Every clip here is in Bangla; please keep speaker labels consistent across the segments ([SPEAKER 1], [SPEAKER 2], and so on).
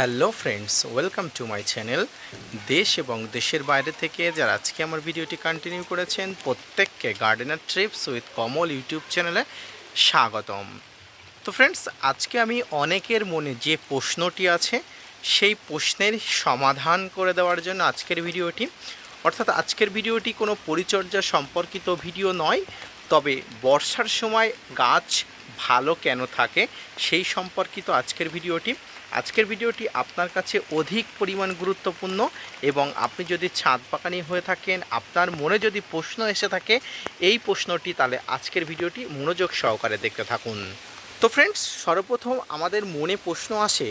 [SPEAKER 1] Hello friends, welcome to my channel. দেশ এবং দেশের বাইরে থেকে যারা আজকে আমার ভিডিওটি কন্টিনিউ করেছেন প্রত্যেককে gardener TRIPS with Kamal YouTube চ্যানেলে স্বাগতম। তো ফ্রেন্ডস, আজকে আমি অনেকের মনে যে প্রশ্নটি আছে সেই প্রশ্নের সমাধান করে দেওয়ার জন্য আজকের ভিডিওটি। অর্থাৎ আজকের ভিডিওটি কোনো পরিচর্যা সম্পর্কিত ভিডিও নয়, তবে বর্ষার সময় গাছ ভালো কেন থাকে সেই সম্পর্কিত আজকের ভিডিওটি আপনার কাছে অধিক পরিমাণ গুরুত্বপূর্ণ। এবং আপনি যদি ছাদ বাগানি হয়ে থাকেন, আপনার মনে যদি প্রশ্ন এসে থাকে এই প্রশ্নটি, তাহলে আজকের ভিডিওটি মনোযোগ সহকারে দেখতে থাকুন। তো ফ্রেন্ডস, সর্বপ্রথম আমাদের মনে প্রশ্ন আসে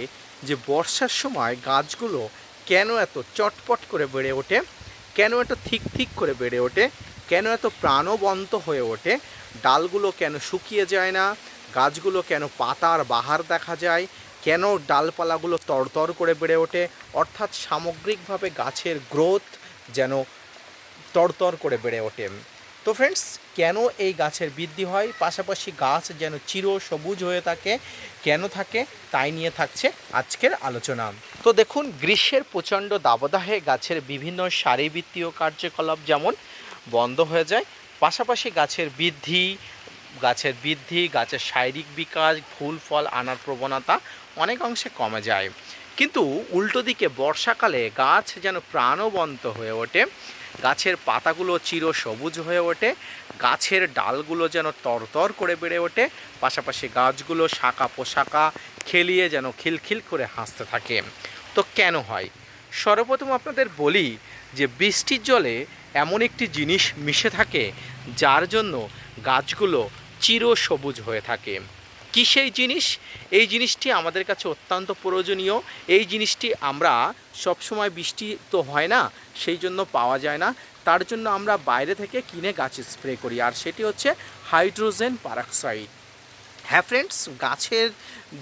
[SPEAKER 1] যে বর্ষার সময় গাছগুলো কেন এত চটপট করে বেড়ে ওঠে, কেন এত ঠিক ঠিক করে বেড়ে ওঠে, কেন এত প্রাণবন্ত হয়ে ওঠে, ডালগুলো কেন শুকিয়ে যায় না, গাছগুলো কেন পাতার বাহার দেখা যায়, কেন ডালপালাগুলো তরতর করে বেড়ে ওঠে, অর্থাৎ সামগ্রিকভাবে গাছের গ্রোথ যেন তরতর করে বেড়ে ওঠে। তো ফ্রেন্ডস, কেন এই গাছের বৃদ্ধি হয়, পাশাপাশি গাছ যেন চির সবুজ হয়ে থাকে, কেন থাকে, তাই নিয়ে থাকছে আজকের আলোচনা। তো দেখুন, গ্রীষ্মের প্রচণ্ড দাবদাহে গাছের বিভিন্ন শারীরবৃত্তীয় কার্যকলাপ যেমন বন্ধ হয়ে যায়, পাশাপাশি গাছের শারীরিক বিকাশ, ফুল ফল আনার প্রবণতা অনেক অংশে কমে যায়। কিন্তু উল্টো দিকে বর্ষাকালে গাছ যেন প্রাণবন্ত হয়ে ওঠে, গাছের পাতাগুলো চির সবুজ হয়ে ওঠে, গাছের ডালগুলো যেন তরতর করে বেড়ে ওঠে, পাশাপাশি গাছগুলো শাখা পোশাকা খেলিয়ে যেন খিলখিল করে হাসতে থাকে। তো কেন হয়? সর্বপ্রথম আপনাদের বলি যে বৃষ্টির জলে এমন একটি জিনিস মিশে থাকে যার জন্য গাছগুলো চির সবুজ হয়ে থাকে। কী সেই জিনিস? এই জিনিসটি আমাদের কাছে অত্যন্ত প্রয়োজনীয়। এই জিনিসটি আমরা সবসময়, বৃষ্টি তো হয় না, সেই জন্য পাওয়া যায় না, তার জন্য আমরা বাইরে থেকে কিনে গাছে স্প্রে করি, আর সেটি হচ্ছে হাইড্রোজেন পারঅক্সাইড। হ্যাঁ ফ্রেন্ডস, গাছের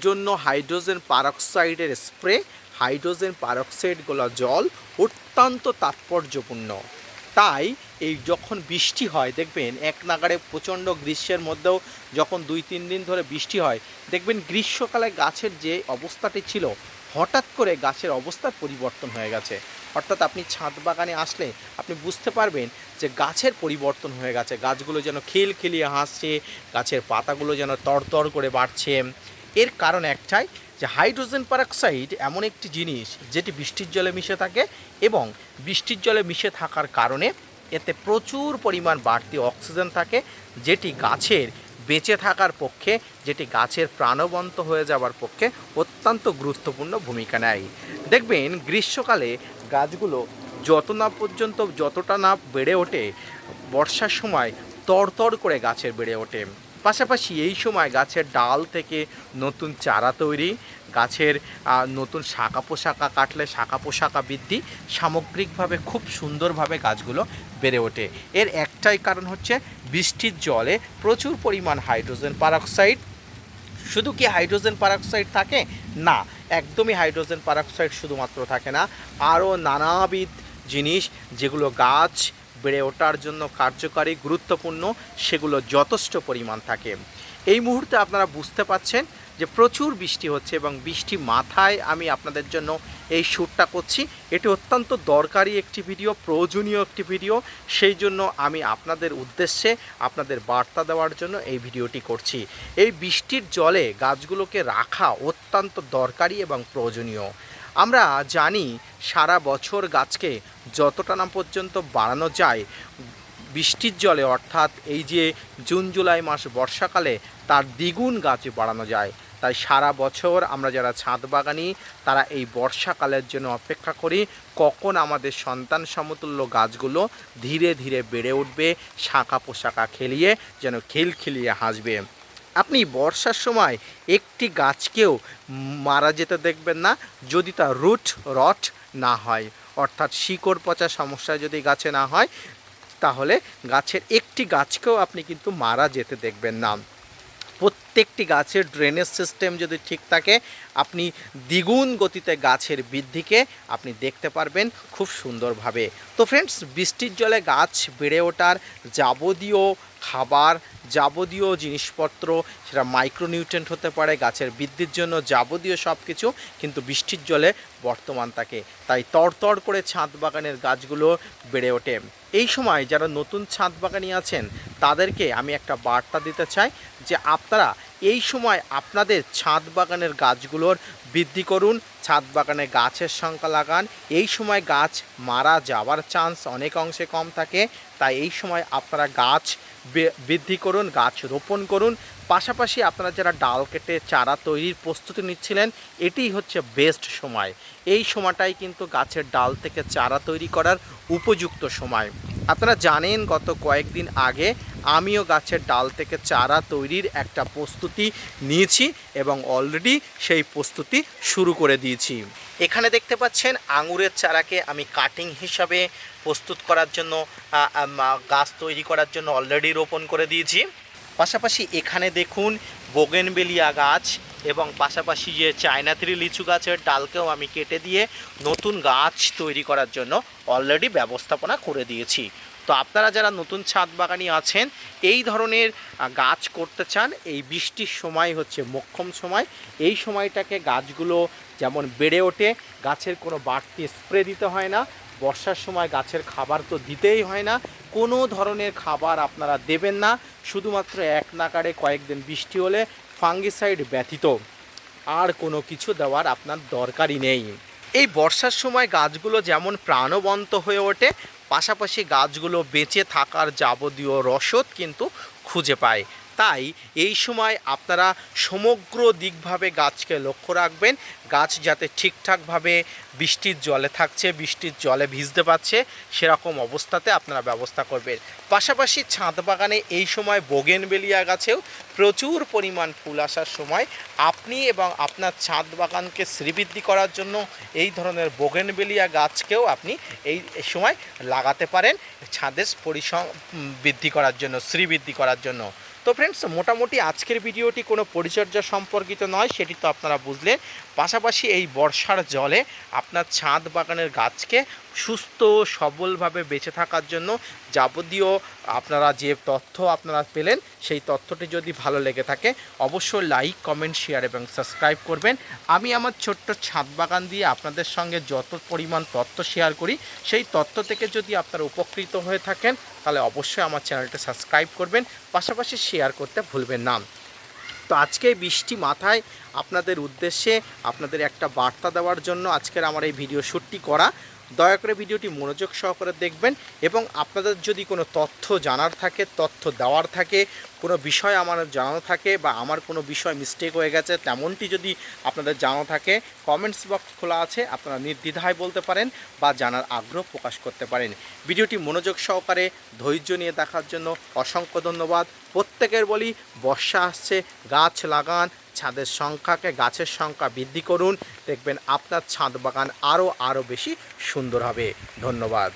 [SPEAKER 1] জন্য হাইড্রোজেন পারঅক্সাইডের স্প্রে, হাইড্রোজেন পারঅক্সাইডগুলো জল অত্যন্ত তাৎপর্যপূর্ণ। তাই এই যখন বৃষ্টি হয়, দেখবেন এক নাগাড়ে প্রচণ্ড গ্রীষ্মের মধ্যেও যখন 2-3 দিন ধরে বৃষ্টি হয়, দেখবেন গ্রীষ্মকালে গাছের যে অবস্থাটি ছিল, হঠাৎ করে গাছের অবস্থার পরিবর্তন হয়ে গেছে। অর্থাৎ আপনি ছাদ বাগানে আসলে আপনি বুঝতে পারবেন যে গাছের পরিবর্তন হয়ে গেছে, গাছগুলো যেন খিলখিলিয়ে হাসছে, গাছের পাতাগুলো যেন তরতর করে বাড়ছে। এর কারণ একটাই, যে হাইড্রোজেন পারঅক্সাইড এমন একটি জিনিস যেটি বৃষ্টির জলে মিশে থাকে, এবং বৃষ্টির জলে মিশে থাকার কারণে এতে প্রচুর পরিমাণ বাড়তি অক্সিজেন থাকে, যেটি গাছের বেঁচে থাকার পক্ষে, যেটি গাছের প্রাণবন্ত হয়ে যাওয়ার পক্ষে অত্যন্ত গুরুত্বপূর্ণ ভূমিকা নেয়। দেখবেন গ্রীষ্মকালে গাছগুলো যতটা না বেড়ে ওঠে, বর্ষার সময় তরতর করে গাছের বেড়ে ওঠে। পাশাপাশি এই সময় গাছের ডাল থেকে নতুন চারা তৈরি, গাছের নতুন শাখা পোশাকা কাটলে শাখা পোশাকা বৃদ্ধি, সামগ্রিকভাবে খুব সুন্দরভাবে গাছগুলো বেড়ে ওঠে। এর একটাই কারণ হচ্ছে বৃষ্টির জলে প্রচুর পরিমাণ হাইড্রোজেন পারঅক্সাইড। শুধু কি হাইড্রোজেন পারঅক্সাইড থাকে? না, একদমই হাইড্রোজেন পারঅক্সাইড শুধুমাত্র থাকে না, আরও নানাবিধ জিনিস যেগুলো গাছ বেড়ে ওঠার জন্য কার্যকারী, গুরুত্বপূর্ণ, সেগুলো যথেষ্ট পরিমাণ থাকে। এই মুহূর্তে আপনারা বুঝতে পাচ্ছেন যে প্রচুর বৃষ্টি হচ্ছে, এবং বৃষ্টি মাথায় আমি আপনাদের জন্য এই শ্যুটটা করছি। এটি অত্যন্ত দরকারি একটি ভিডিও, প্রয়োজনীয় একটি ভিডিও, সেই জন্য আমি আপনাদের উদ্দেশ্যে আপনাদের বার্তা দেওয়ার জন্য এই ভিডিওটি করছি। এই বৃষ্টির জলে গাছগুলোকে রাখা অত্যন্ত দরকারি এবং প্রয়োজনীয়। আমরা জানি সারা বছর গাছকে যতটা না পর্যন্ত বাড়ানো যায়, বৃষ্টির জলে, অর্থাৎ এই যে জুন জুলাই মাস বর্ষাকালে, তার দ্বিগুণ গাছ বাড়ানো যায়। তাই সারা বছর আমরা যারা ছাদ বাগানি, তারা এই বর্ষাকালের জন্য অপেক্ষা করি, কখন আমাদের সন্তান সমতুল্য গাছগুলো ধীরে ধীরে বেড়ে উঠবে, শাখা পোশাকা খেলিয়ে যেন খিলখিলিয়ে হাসবে। আপনি বর্ষার সময় একটি গাছকেও মারা যেতে দেখবেন না, যদি তার রুট রট না হয়, অর্থাৎ শিকড় পচা সমস্যা যদি গাছে না হয়, তাহলে গাছের একটি গাছকেও আপনি কিন্তু মারা যেতে দেখবেন না। প্রত্যেকটি গাছের ড্রেনেজ সিস্টেম যদি ঠিক থাকে, আপনি দ্বিগুণ গতিতে গাছের বৃদ্ধিকে আপনি দেখতে পারবেন খুব সুন্দরভাবে। তো ফ্রেন্ডস, বৃষ্টির জলে গাছ বেড়ে ওঠার যাবতীয় খাবার যাবতীয় জিনিসপত্র, সেটা মাইক্রোনিউট্রিয়েন্ট হতে পারে, গাছের বৃদ্ধির জন্য যাবতীয় সব কিছু কিন্তু বৃষ্টির জলে বর্তমান থাকে। তাই তরতর করে ছাদ বাগানের গাছগুলো বেড়ে ওঠে। এই সময় যারা নতুন ছাদ বাগানি আছেন তাদেরকে আমি একটা বার্তা দিতে চাই যে আপনারা এই সময় আপনাদের ছাদ বাগানের গাছগুলোর বৃদ্ধি করুন, ছাদ বাগানে গাছের সংখ্যা লাগান। এই সময় গাছ মারা যাওয়ার চান্স অনেক অংশে কম থাকে, তাই এই সময় আপনারা গাছ বৃদ্ধি করুন, গাছ রোপণ করুন। পাশাপাশি আপনারা যারা ডাল কেটে চারা তৈরির প্রস্তুতি নিচ্ছিলেন, এটিই হচ্ছে বেস্ট সময়। এই সময়টাই কিন্তু গাছের ডাল থেকে চারা তৈরি করার উপযুক্ত সময়। আপনারা জানেন গত কয়েকদিন আগে আমিও গাছের ডাল থেকে চারা তৈরির একটা প্রস্তুতি নিয়েছি এবং অলরেডি সেই প্রস্তুতি শুরু করে দিয়েছি। এখানে দেখতে পাচ্ছেন আঙুরের চারাকে আমি কাটিং হিসাবে প্রস্তুত করার জন্য গাছ তৈরি করার জন্য অলরেডি রোপণ করে দিয়েছি। পাশাপাশি এখানে দেখুন বোগেনভেলিয়া গাছ এবং পাশাপাশি যে চায়না থ্রি লিচু গাছের ডালকেও আমি কেটে দিয়ে নতুন গাছ তৈরি করার জন্য অলরেডি ব্যবস্থাপনা করে দিয়েছি। তো আপনারা যারা নতুন ছাদ বাগানি আছেন, এই ধরনের গাছ করতে চান, এই বৃষ্টির সময় হচ্ছে মোক্ষম সময়। এই সময়টাকে গাছগুলো যেমন বেড়ে ওঠে, গাছের কোনো বাড়তি স্প্রে দিতে হয় না। বর্ষার সময় গাছের খাবার তো দিতেই হয় না, কোনো ধরনের খাবার আপনারা দেবেন না, শুধুমাত্র এক নাগাড়ে কয়েকদিন বৃষ্টি হলে ফাঙ্গিসাইড ব্যতীত আর কোনো কিছু দেওয়ার আপনার দরকারই নেই। এই বর্ষার সময় গাছগুলো যেমন প্রাণবন্ত হয়ে ওঠে, পাশাপাশি গাছগুলো বেঁচে থাকার যাবতীয় রসদ কিন্তু খুঁজে পায়। তাই এই সময় আপনারা সমগ্র দিকভাবে গাছকে লক্ষ্য রাখবেন, গাছ যাতে ঠিকঠাকভাবে বৃষ্টির জলে থাকছে, বৃষ্টির জলে ভিজতে পারছে, সেরকম অবস্থাতে আপনারা ব্যবস্থা করবেন। পাশাপাশি ছাদ বাগানে এই সময় বোগেনভেলিয়া গাছেও প্রচুর পরিমাণ ফুল আসার সময় আপনি এবং আপনার ছাদ বাগানকে শ্রীবৃদ্ধি করার জন্য এই ধরনের বোগেনভেলিয়া গাছকেও আপনি এই সময় লাগাতে পারেন ছাদের বৃদ্ধি করার জন্য, শ্রীবৃদ্ধি করার জন্য। তো ফ্রেন্ডস, মোটামুটি আজকের ভিডিওটি কোনো পরিচর্যা সম্পর্কিত নয়, সেটি তো আপনারা বুঝলেন। পাশাপাশি এই বর্ষার জলে আপনার ছাদ বাগানের গাছকে সুস্থ সবলভাবে বেঁচে থাকার জন্য যাবতীয় আপনারা যে তথ্য আপনারা পেলেন, সেই তথ্যটি যদি ভালো লেগে থাকে অবশ্যই লাইক, কমেন্ট, শেয়ার এবং সাবস্ক্রাইব করবেন। আমি আমার ছোট্ট ছাদ বাগান দিয়ে আপনাদের সঙ্গে যত পরিমাণ তথ্য শেয়ার করি, সেই তথ্য থেকে যদি আপনারা উপকৃত হয়ে থাকেন তাহলে অবশ্যই আমার চ্যানেলটা সাবস্ক্রাইব করবেন, পাশাপাশি শেয়ার করতে ভুলবেন না। তো আজকে বৃষ্টি মাথায় আপনাদের উদ্দেশ্যে আপনাদের একটা বার্তা দেওয়ার জন্য আজকের আমার এই ভিডিও শ্যুটটি করা। দয়া করে ভিডিওটি মনোযোগ সহকারে দেখবেন এবং আপনাদের যদি কোনো তথ্য জানার থাকে, তথ্য দেওয়ার থাকে, কোনো বিষয় আমার জানানো থাকে বা আমার কোনো বিষয় মিস্টেক হয়ে গেছে তেমনটি যদি আপনাদের জানা থাকে, কমেন্টস বক্স খোলা আছে, আপনারা নির্দ্বিধায় বলতে পারেন বা জানার আগ্রহ প্রকাশ করতে পারেন। ভিডিওটি মনোযোগ সহকারে ধৈর্য নিয়ে দেখার জন্য অসংখ্য ধন্যবাদ। প্রত্যেকের বলি, বর্ষা আসছে, গাছ লাগান, ছাদের গাছের সংখ্যা বৃদ্ধি করুন, দেখবেন আপনার ছাদ বাগান আরও বেশি সুন্দর হবে। ধন্যবাদ।